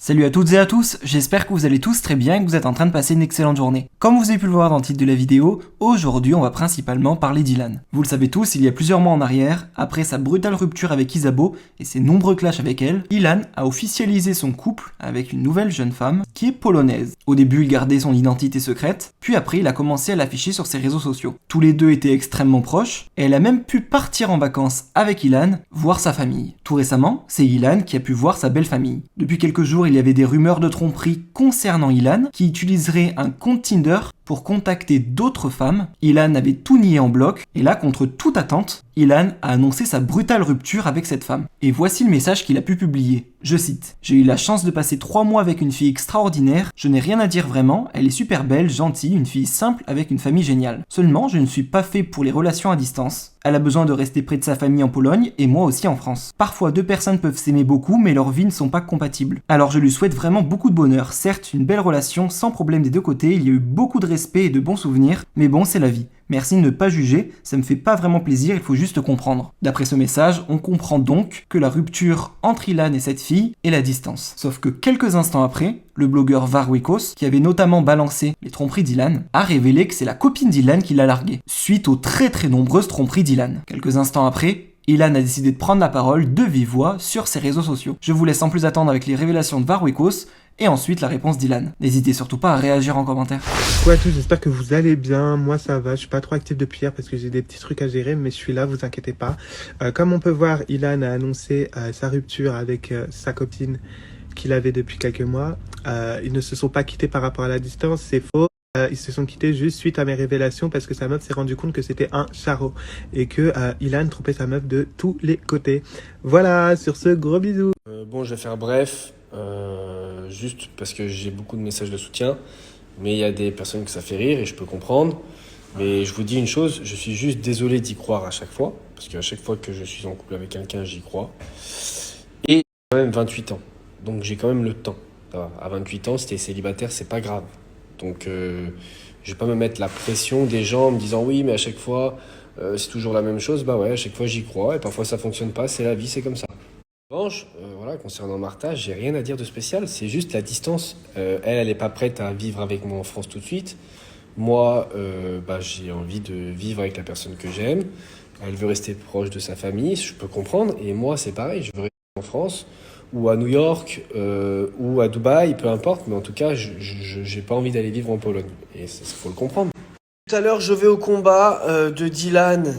Salut à toutes et à tous, j'espère que vous allez tous très bien et que vous êtes en train de passer une excellente journée. Comme vous avez pu le voir dans le titre de la vidéo, aujourd'hui on va principalement parler d'Ilan. Vous le savez tous, il y a plusieurs mois en arrière, après sa brutale rupture avec Isabeau et ses nombreux clashs avec elle, Ilan a officialisé son couple avec une nouvelle jeune femme qui est polonaise. Au début il gardait son identité secrète, puis après il a commencé à l'afficher sur ses réseaux sociaux. Tous les deux étaient extrêmement proches et elle a même pu partir en vacances avec Ilan, voir sa famille. Tout récemment, c'est Ilan qui a pu voir sa belle famille. Depuis quelques jours, il y avait des rumeurs de tromperie concernant Ilan, qui utiliserait un compte Tinder pour contacter d'autres femmes. Ilan avait tout nié en bloc, et là, contre toute attente, Ilan a annoncé sa brutale rupture avec cette femme. Et voici le message qu'il a pu publier. Je cite: « J'ai eu la chance de passer 3 mois avec une fille extraordinaire, je n'ai rien à dire vraiment, elle est super belle, gentille, une fille simple avec une famille géniale. Seulement, je ne suis pas fait pour les relations à distance. Elle a besoin de rester près de sa famille en Pologne et moi aussi en France. Parfois, deux personnes peuvent s'aimer beaucoup, mais leurs vies ne sont pas compatibles. Alors je lui souhaite vraiment beaucoup de bonheur. Certes, une belle relation sans problème des deux côtés, il y a eu beaucoup de respect et de bons souvenirs, mais bon, c'est la vie. Merci de ne pas juger, ça me fait pas vraiment plaisir, il faut juste comprendre. » D'après ce message, on comprend donc que la rupture entre Ilan et cette fille est la distance. Sauf que quelques instants après, le blogueur Warwickos, qui avait notamment balancé les tromperies d'Ilan, a révélé que c'est la copine d'Ilan qui l'a largué, suite aux très nombreuses tromperies d'Ilan. Quelques instants après, Ilan a décidé de prendre la parole de vive voix sur ses réseaux sociaux. Je vous laisse sans plus attendre avec les révélations de Warwickos, et ensuite la réponse d'Ilan. N'hésitez surtout pas à réagir en commentaire. Coucou à tous, j'espère que vous allez bien. Moi ça va, je suis pas trop actif depuis hier parce que j'ai des petits trucs à gérer, mais je suis là, vous inquiétez pas. Comme on peut voir, Ilan a annoncé sa rupture avec sa copine qu'il avait depuis quelques mois. Ils ne se sont pas quittés par rapport à la distance, c'est faux. Ils se sont quittés juste suite à mes révélations parce que sa meuf s'est rendu compte que c'était un charreau et que Ilan trompait sa meuf de tous les côtés. Voilà, sur ce, gros bisous. Bon, je vais faire bref, juste parce que j'ai beaucoup de messages de soutien, mais il y a des personnes que ça fait rire et je peux comprendre. Mais je vous dis une chose, je suis juste désolé d'y croire à chaque fois, parce qu'à chaque fois que je suis en couple avec quelqu'un, j'y crois. Et j'ai quand même 28 ans, donc j'ai quand même le temps. À 28 ans, si t'es célibataire, c'est pas grave. Donc je vais pas me mettre la pression des gens en me disant oui, mais à chaque fois, c'est toujours la même chose. Bah ouais, à chaque fois j'y crois et parfois ça fonctionne pas, c'est la vie, c'est comme ça. En revanche, voilà, concernant Martha, j'ai rien à dire de spécial, c'est juste la distance. Elle est pas prête à vivre avec moi en France tout de suite. Moi, j'ai envie de vivre avec la personne que j'aime. Elle veut rester proche de sa famille, je peux comprendre. Et moi, c'est pareil, je veux rester en France ou à New York ou à Dubaï, peu importe. Mais en tout cas, j'ai pas envie d'aller vivre en Pologne. Et il faut le comprendre. Tout à l'heure, je vais au combat de Dylan.